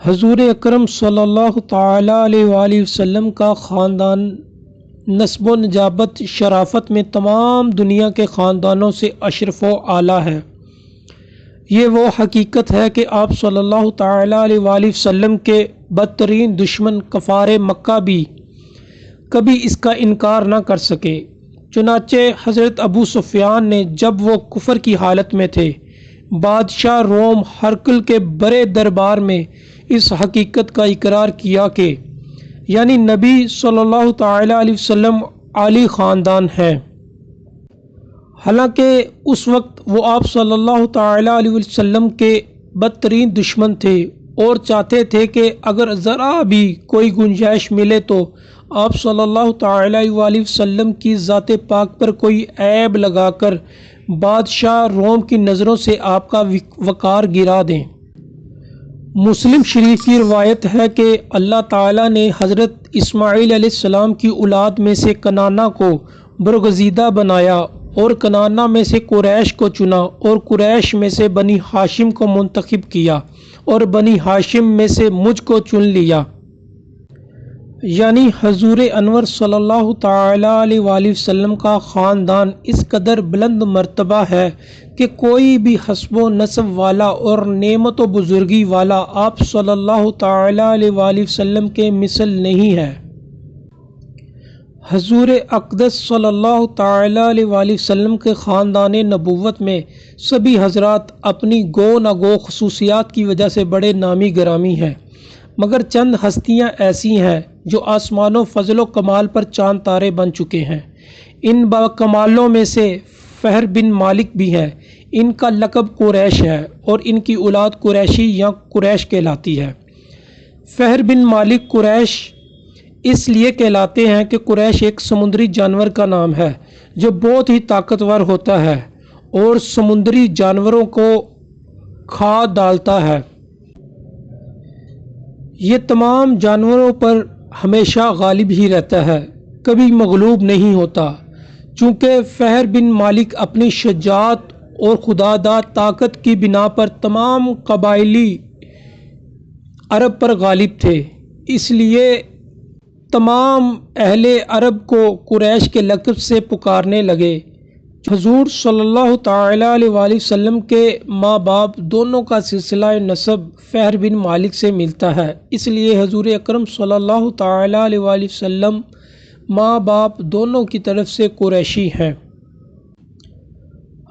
حضور اکرم صلی اللہ تعالیٰ علیہ وآلہ وسلم کا خاندان نسب و نجابت شرافت میں تمام دنیا کے خاندانوں سے اشرف و اعلیٰ ہے۔ یہ وہ حقیقت ہے کہ آپ صلی اللہ تعالیٰ علیہ وآلہ وسلم کے بدترین دشمن کفار مکہ بھی کبھی اس کا انکار نہ کر سکے۔ چنانچہ حضرت ابو سفیان نے جب وہ کفر کی حالت میں تھے، بادشاہ روم ہرقل کے بڑے دربار میں اس حقیقت کا اقرار کیا کہ یعنی نبی صلی اللہ تعالیٰ علیہ وسلم عالی خاندان ہیں۔ حالانکہ اس وقت وہ آپ صلی اللہ تعالیٰ علیہ وسلم کے بدترین دشمن تھے اور چاہتے تھے کہ اگر ذرا بھی کوئی گنجائش ملے تو آپ صلی اللہ تعالیٰ علیہ وسلم کی ذات پاک پر کوئی عیب لگا کر بادشاہ روم کی نظروں سے آپ کا وقار گرا دیں۔ مسلم شریف کی روایت ہے کہ اللہ تعالیٰ نے حضرت اسماعیل علیہ السلام کی اولاد میں سے کنعانہ کو برگزیدہ بنایا اور کنعانہ میں سے قریش کو چنا اور قریش میں سے بنی ہاشم کو منتخب کیا اور بنی ہاشم میں سے مجھ کو چن لیا۔ یعنی حضور انور صلی اللہ تعالیٰ علیہ وآلہ وسلم کا خاندان اس قدر بلند مرتبہ ہے کہ کوئی بھی حسب و نسب والا اور نعمت و بزرگی والا آپ صلی اللہ تعالیٰ علیہ وآلہ وسلم کے مثل نہیں ہے۔ حضور اقدس صلی اللہ تعالیٰ علیہ وآلہ وسلم کے خاندان نبوت میں سبھی حضرات اپنی گو نہ گو خصوصیات کی وجہ سے بڑے نامی گرامی ہیں، مگر چند ہستیاں ایسی ہیں جو آسمان و فضل و کمال پر چاند تارے بن چکے ہیں۔ ان با کمالوں میں سے فہر بن مالک بھی ہے۔ ان کا لقب قریش ہے اور ان کی اولاد قریشی یا قریش کہلاتی ہے۔ فہر بن مالک قریش اس لیے کہلاتے ہیں کہ قریش ایک سمندری جانور کا نام ہے جو بہت ہی طاقتور ہوتا ہے اور سمندری جانوروں کو کھا ڈالتا ہے۔ یہ تمام جانوروں پر ہمیشہ غالب ہی رہتا ہے، کبھی مغلوب نہیں ہوتا۔ چونکہ فہر بن مالک اپنی شجاعت اور خداداد طاقت کی بنا پر تمام قبائلی عرب پر غالب تھے، اس لیے تمام اہل عرب کو قریش کے لقب سے پکارنے لگے۔ حضور صلی اللہ تعالیٰ علیہ وآلہ وسلم کے ماں باپ دونوں کا سلسلہ نسب فہر بن مالک سے ملتا ہے، اس لیے حضور اکرم صلی اللہ تعالیٰ علیہ وآلہ وسلم ماں باپ دونوں کی طرف سے قریشی ہیں۔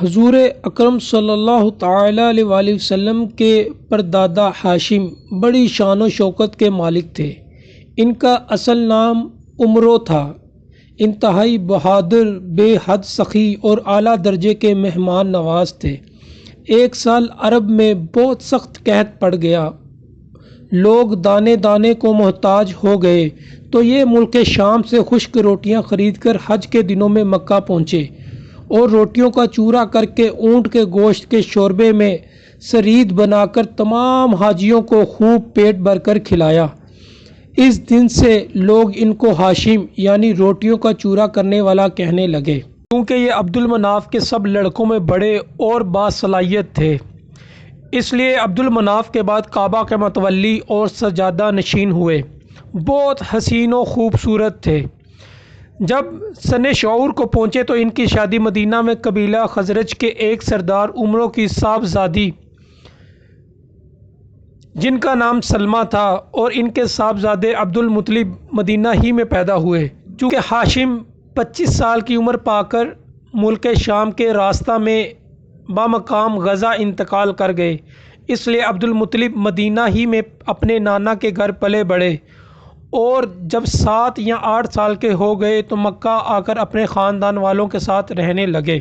حضور اکرم صلی اللہ تعالیٰ علیہ وآلہ وسلم کے پردادا ہاشم بڑی شان و شوکت کے مالک تھے۔ ان کا اصل نام عمرو تھا۔ انتہائی بہادر، بے حد سخی اور اعلیٰ درجے کے مہمان نواز تھے۔ ایک سال عرب میں بہت سخت قحط پڑ گیا، لوگ دانے دانے کو محتاج ہو گئے، تو یہ ملک شام سے خشک روٹیاں خرید کر حج کے دنوں میں مکہ پہنچے اور روٹیوں کا چورا کر کے اونٹ کے گوشت کے شوربے میں سرید بنا کر تمام حاجیوں کو خوب پیٹ بھر کر کھلایا۔ اس دن سے لوگ ان کو ہاشم یعنی روٹیوں کا چورا کرنے والا کہنے لگے، کیونکہ یہ عبد المناف کے سب لڑکوں میں بڑے اور باصلاحیت تھے، اس لیے عبد المناف کے بعد کعبہ کے متولی اور سجادہ نشین ہوئے۔ بہت حسین و خوبصورت تھے۔ جب سن شعور کو پہنچے تو ان کی شادی مدینہ میں قبیلہ خزرج کے ایک سردار عمرو کی صاحبزادی جن کا نام سلمہ تھا اور ان کے صاحبزادے عبد المطلب مدینہ ہی میں پیدا ہوئے۔ چونکہ ہاشم 25 سال کی عمر پا کر ملک شام کے راستہ میں بمقام غزہ انتقال کر گئے، اس لیے عبد المطلب مدینہ ہی میں اپنے نانا کے گھر پلے بڑھے اور جب 7 یا 8 سال کے ہو گئے تو مکہ آ کر اپنے خاندان والوں کے ساتھ رہنے لگے۔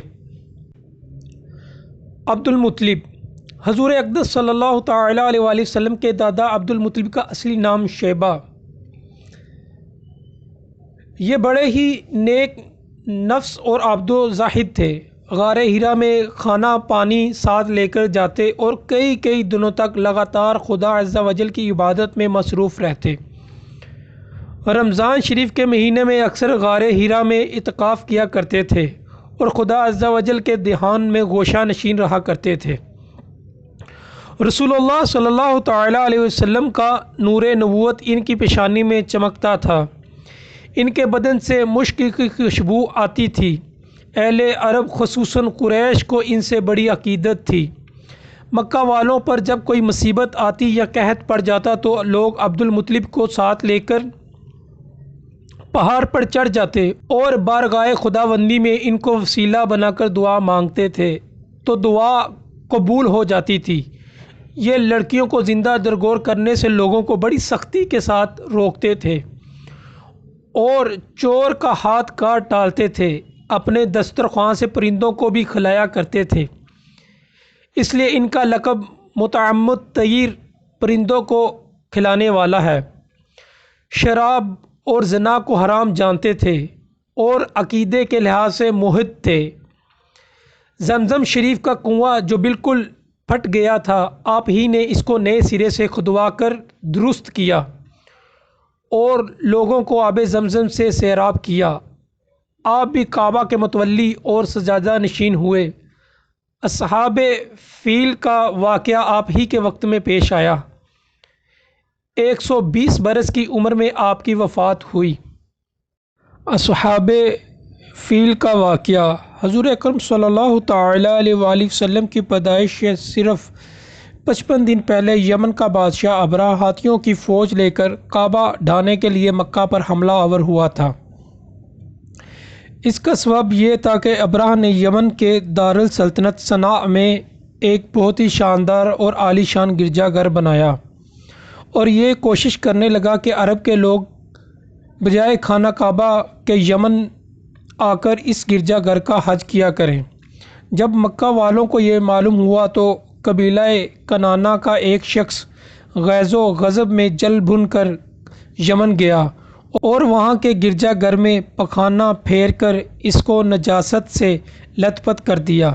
عبد المطلب حضور اقدس صلی اللہ تعالیٰ علیہ وآلہ وسلم کے دادا عبد المطلب کا اصلی نام شیبہ۔ یہ بڑے ہی نیک نفس اور عابد و زاہد تھے۔ غار ہیرا میں کھانا پانی ساتھ لے کر جاتے اور کئی دنوں تک لگاتار خدا عز و جل کی عبادت میں مصروف رہتے۔ رمضان شریف کے مہینے میں اکثر غار ہیرا میں اعتکاف کیا کرتے تھے اور خدا عز و جل کے دھیان میں گوشہ نشین رہا کرتے تھے رسول اللہ صلی اللہ تعالیٰ علیہ وسلم کا نور نبوت ان کی پیشانی میں چمکتا تھا، ان کے بدن سے مشک کی خوشبو آتی تھی۔ اہل عرب خصوصاً قریش کو ان سے بڑی عقیدت تھی۔ مکہ والوں پر جب کوئی مصیبت آتی یا قحط پڑ جاتا تو لوگ عبد المطلب کو ساتھ لے کر پہاڑ پر چڑھ جاتے اور بارگاہ خداوندی میں ان کو وسیلہ بنا کر دعا مانگتے تھے تو دعا قبول ہو جاتی تھی۔ یہ لڑکیوں کو زندہ درگور کرنے سے لوگوں کو بڑی سختی کے ساتھ روکتے تھے اور چور کا ہاتھ کاٹ ڈالتے تھے۔ اپنے دسترخوان سے پرندوں کو بھی کھلایا کرتے تھے، اس لیے ان کا لقب متعمد طیر، پرندوں کو کھلانے والا ہے۔ شراب اور زنا کو حرام جانتے تھے اور عقیدے کے لحاظ سے موحد تھے۔ زمزم شریف کا کنواں جو بالکل پھٹ گیا تھا، آپ ہی نے اس کو نئے سرے سے کھدوا کر درست کیا اور لوگوں کو آب زمزم سے سیراب کیا۔ آپ بھی کعبہ کے متولی اور سجادہ نشین ہوئے۔ اصحاب فیل کا واقعہ آپ ہی کے وقت میں پیش آیا۔ 120 برس کی عمر میں آپ کی وفات ہوئی۔ اصحاب فیل کا واقعہ حضور اکرم صلی اللہ تعالیٰ علیہ وآلہ وسلم کی پیدائش سے صرف 55 دن پہلے یمن کا بادشاہ ابرہہ ہاتھیوں کی فوج لے کر کعبہ ڈھانے کے لیے مکہ پر حملہ آور ہوا تھا۔ اس کا سبب یہ تھا کہ ابرہہ نے یمن کے دارالسلطنت صنعا میں ایک بہت ہی شاندار اور عالی شان گرجا گھر بنایا اور یہ کوشش کرنے لگا کہ عرب کے لوگ بجائے خانہ کعبہ کے یمن آ کر اس گرجا گھر کا حج کیا کریں۔ جب مکہ والوں کو یہ معلوم ہوا تو قبیلہ کنانہ کا ایک شخص غیظ و غضب میں جل بھن کر یمن گیا اور وہاں کے گرجا گھر میں پخانہ پھیر کر اس کو نجاست سے لت پت کر دیا۔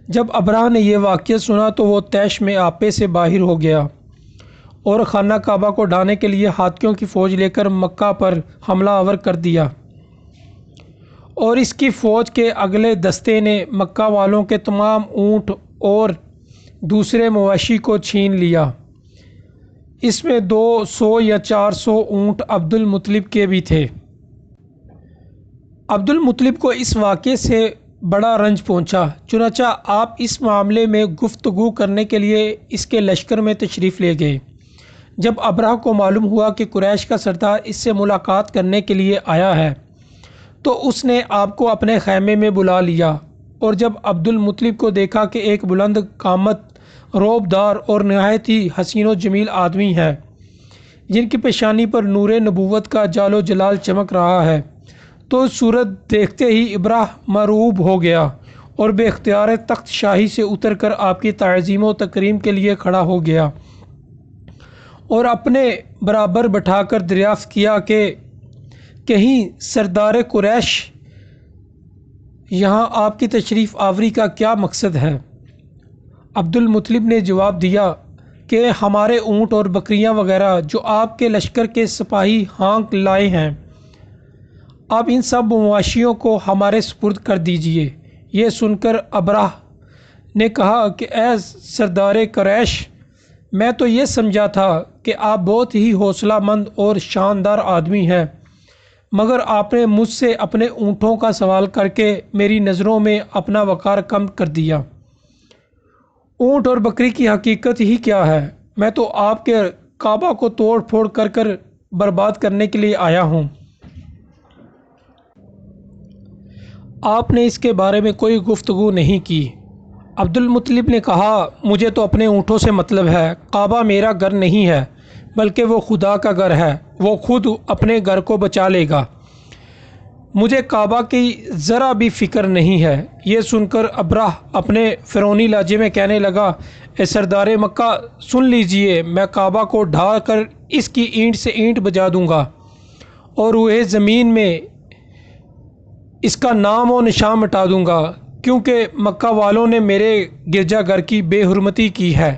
جب ابرہہ نے یہ واقعہ سنا تو وہ طیش میں آپے سے باہر ہو گیا اور خانہ کعبہ کو ڈھانے کے لیے ہاتھیوں کی فوج لے کر مکہ پر حملہ آور کر دیا اور اس کی فوج کے اگلے دستے نے مکہ والوں کے تمام اونٹ اور دوسرے مواشی کو چھین لیا۔ اس میں 200 یا 400 اونٹ عبد المطلب کے بھی تھے۔ عبد المطلب کو اس واقعے سے بڑا رنج پہنچا، چنانچہ آپ اس معاملے میں گفتگو کرنے کے لیے اس کے لشکر میں تشریف لے گئے۔ جب ابرہہ کو معلوم ہوا کہ قریش کا سردار اس سے ملاقات کرنے کے لیے آیا ہے تو اس نے آپ کو اپنے خیمے میں بلا لیا اور جب عبد المطلب کو دیکھا کہ ایک بلند قامت، روب دار اور نہایت ہی حسین و جمیل آدمی ہے جن کی پیشانی پر نور نبوت کا جال و جلال چمک رہا ہے، تو صورت دیکھتے ہی ابرہہ مرعوب ہو گیا اور بے اختیار تخت شاہی سے اتر کر آپ کی تعظیم و تکریم کے لیے کھڑا ہو گیا اور اپنے برابر بٹھا کر دریافت کیا کہ کہیں سردار قریش یہاں آپ کی تشریف آوری کا کیا مقصد ہے؟ عبد المطلب نے جواب دیا کہ ہمارے اونٹ اور بکریاں وغیرہ جو آپ کے لشکر کے سپاہی ہانک لائے ہیں، آپ ان سب مواشیوں کو ہمارے سپرد کر دیجئے۔ یہ سن کر ابرہہ نے کہا کہ اے سردار قریش، میں تو یہ سمجھا تھا کہ آپ بہت ہی حوصلہ مند اور شاندار آدمی ہیں، مگر آپ نے مجھ سے اپنے اونٹوں کا سوال کر کے میری نظروں میں اپنا وقار کم کر دیا۔ اونٹ اور بکری کی حقیقت ہی کیا ہے؟ میں تو آپ کے کعبہ کو توڑ پھوڑ کر برباد کرنے کے لیے آیا ہوں۔ آپ نے اس کے بارے میں کوئی گفتگو نہیں کی۔ عبد المطلب نے کہا مجھے تو اپنے اونٹوں سے مطلب ہے، کعبہ میرا گھر نہیں ہے بلکہ وہ خدا کا گھر ہے، وہ خود اپنے گھر کو بچا لے گا، مجھے کعبہ کی ذرا بھی فکر نہیں ہے۔ یہ سن کر ابرہہ اپنے فرعونی لہجے میں کہنے لگا، اے سردار مکہ سن لیجئے، میں کعبہ کو ڈھا کر اس کی اینٹ سے اینٹ بجا دوں گا اور روئے زمین میں اس کا نام و نشان مٹا دوں گا، کیونکہ مکہ والوں نے میرے گرجا گھر کی بے حرمتی کی ہے،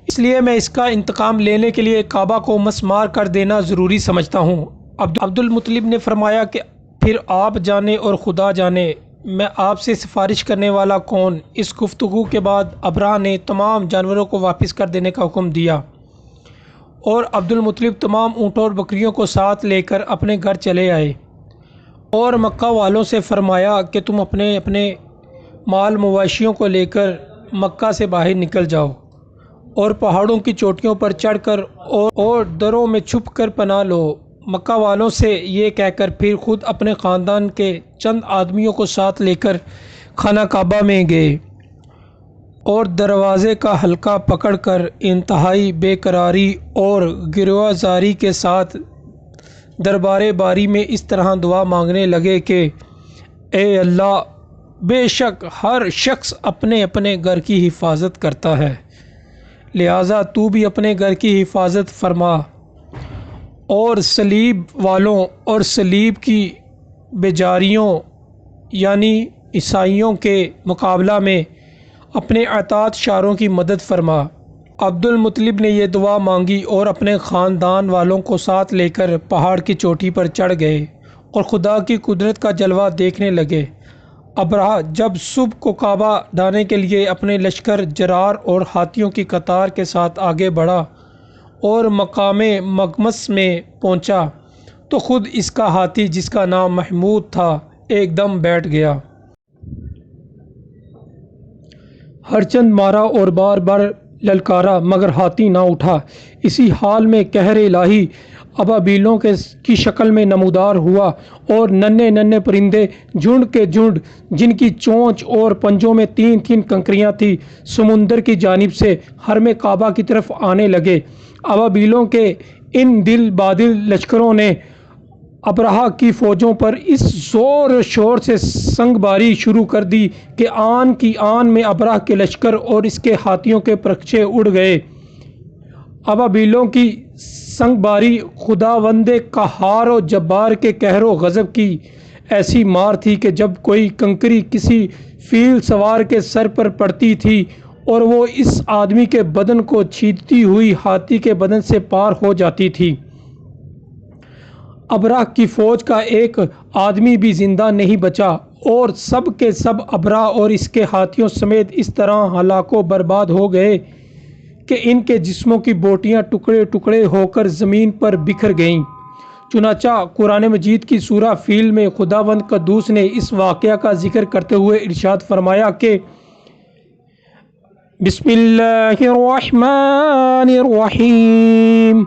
اس لیے میں اس کا انتقام لینے کے لیے کعبہ کو مسمار کر دینا ضروری سمجھتا ہوں۔ عبد المطلب نے فرمایا کہ پھر آپ جانے اور خدا جانے، میں آپ سے سفارش کرنے والا کون؟ اس گفتگو کے بعد ابرہہ نے تمام جانوروں کو واپس کر دینے کا حکم دیا اور عبد المطلب تمام اونٹوں اور بکریوں کو ساتھ لے کر اپنے گھر چلے آئے اور مکہ والوں سے فرمایا کہ تم اپنے اپنے مال مواشیوں کو لے کر مکہ سے باہر نکل جاؤ اور پہاڑوں کی چوٹیوں پر چڑھ کر اور دروں میں چھپ کر پناہ لو۔ مکہ والوں سے یہ کہہ کر پھر خود اپنے خاندان کے چند آدمیوں کو ساتھ لے کر خانہ کعبہ میں گئے اور دروازے کا حلقہ پکڑ کر انتہائی بے قراری اور گریہ زاری کے ساتھ دربار باری میں اس طرح دعا مانگنے لگے کہ اے اللہ، بے شک ہر شخص اپنے اپنے گھر کی حفاظت کرتا ہے، لہٰذا تو بھی اپنے گھر کی حفاظت فرما اور صلیب والوں اور صلیب کی بیجاریوں یعنی عیسائیوں کے مقابلہ میں اپنے اطاعت شاروں کی مدد فرما۔ عبد المطلب نے یہ دعا مانگی اور اپنے خاندان والوں کو ساتھ لے کر پہاڑ کی چوٹی پر چڑھ گئے اور خدا کی قدرت کا جلوہ دیکھنے لگے۔ ابرہہ جب صبح کو کعبہ ڈھانے کے لیے اپنے لشکر جرار اور ہاتھیوں کی قطار کے ساتھ آگے بڑھا اور مقام مغمس میں پہنچا تو خود اس کا ہاتھی جس کا نام محمود تھا ایک دم بیٹھ گیا۔ ہر چند مارا اور بار بار للکارا مگر ہاتھی نہ اٹھا۔ اسی حال میں قہر الہی ابابیلوں کی شکل میں نمودار ہوا اور ننھے ننھے پرندے جھنڈ کے جھنڈ جن کی چونچ اور پنجوں میں تین تین کنکریاں تھیں سمندر کی جانب سے حرم کعبہ کی طرف آنے لگے۔ ابابیلوں کے ان دل بادل لشکروں نے ابرہہ کی فوجوں پر اس زور و شور سے سنگ باری شروع کر دی کہ آن کی آن میں ابرہہ کے لشکر اور اس کے ہاتھیوں کے پرچے اڑ گئے۔ ابابیلوں کی سنگ باری خداوند قہار و جبار کے قہر و غضب کی ایسی مار تھی کہ جب کوئی کنکری کسی فیل سوار کے سر پر پڑتی تھی اور وہ اس آدمی کے بدن کو چھیدتی ہوئی ہاتھی کے بدن سے پار ہو جاتی تھی۔ ابرہہ کی فوج کا ایک آدمی بھی زندہ نہیں بچا اور سب کے سب ابرہہ اور اس کے ہاتھیوں سمیت اس طرح ہلاک و برباد ہو گئے کہ ان کے جسموں کی بوٹیاں ٹکڑے ٹکڑے ہو کر زمین پر بکھر گئیں۔ چنانچہ قرآن مجید کی سورہ فیل میں خداوند قدوس نے اس واقعہ کا ذکر کرتے ہوئے ارشاد فرمایا کہ بسم اللہ الرحمن الرحیم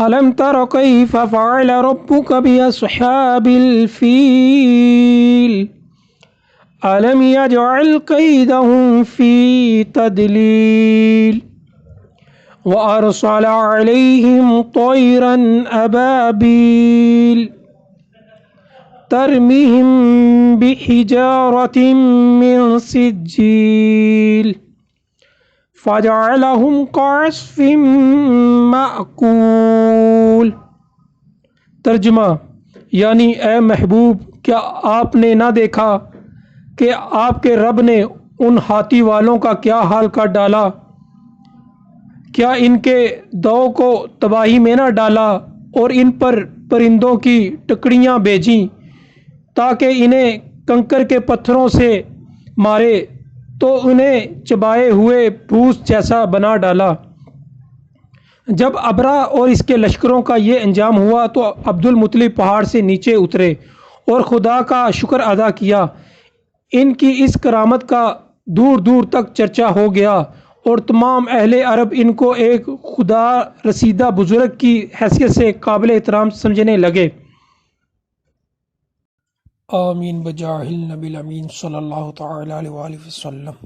أَلَمْ تَرَ كَيْفَ فَعَلَ رَبُّكَ بِأَصْحَابِ الْفِيلِ أَلَمْ يَجْعَلْ كَيْدَهُمْ فِي تَضْلِيلٍ وَأَرْسَلَ عَلَيْهِمْ طَيْرًا أَبَابِيلَ تَرْمِيهِمْ بِحِجَارَةٍ مِّن سِجِّيلٍ فَجَعَلَهُمْ كَعَصْفٍ مَّأْكُولٍ۔ ترجمہ یعنی اے محبوب، کیا آپ نے نہ دیکھا کہ آپ کے رب نے ان ہاتھی والوں کا کیا حال کر ڈالا؟ کیا ان کے دو کو تباہی میں نہ ڈالا اور ان پر پرندوں کی ٹکڑیاں بھیجیں تاکہ انہیں کنکر کے پتھروں سے مارے تو انہیں چبائے ہوئے بھوس جیسا بنا ڈالا۔ جب ابرہہ اور اس کے لشکروں کا یہ انجام ہوا تو عبد المطلب پہاڑ سے نیچے اترے اور خدا کا شکر ادا کیا۔ ان کی اس کرامت کا دور دور تک چرچا ہو گیا اور تمام اہل عرب ان کو ایک خدا رسیدہ بزرگ کی حیثیت سے قابل احترام سمجھنے لگے۔ آمین بجاہ النبی الامین صلی اللہ تعالی علیہ وآلہ وسلم۔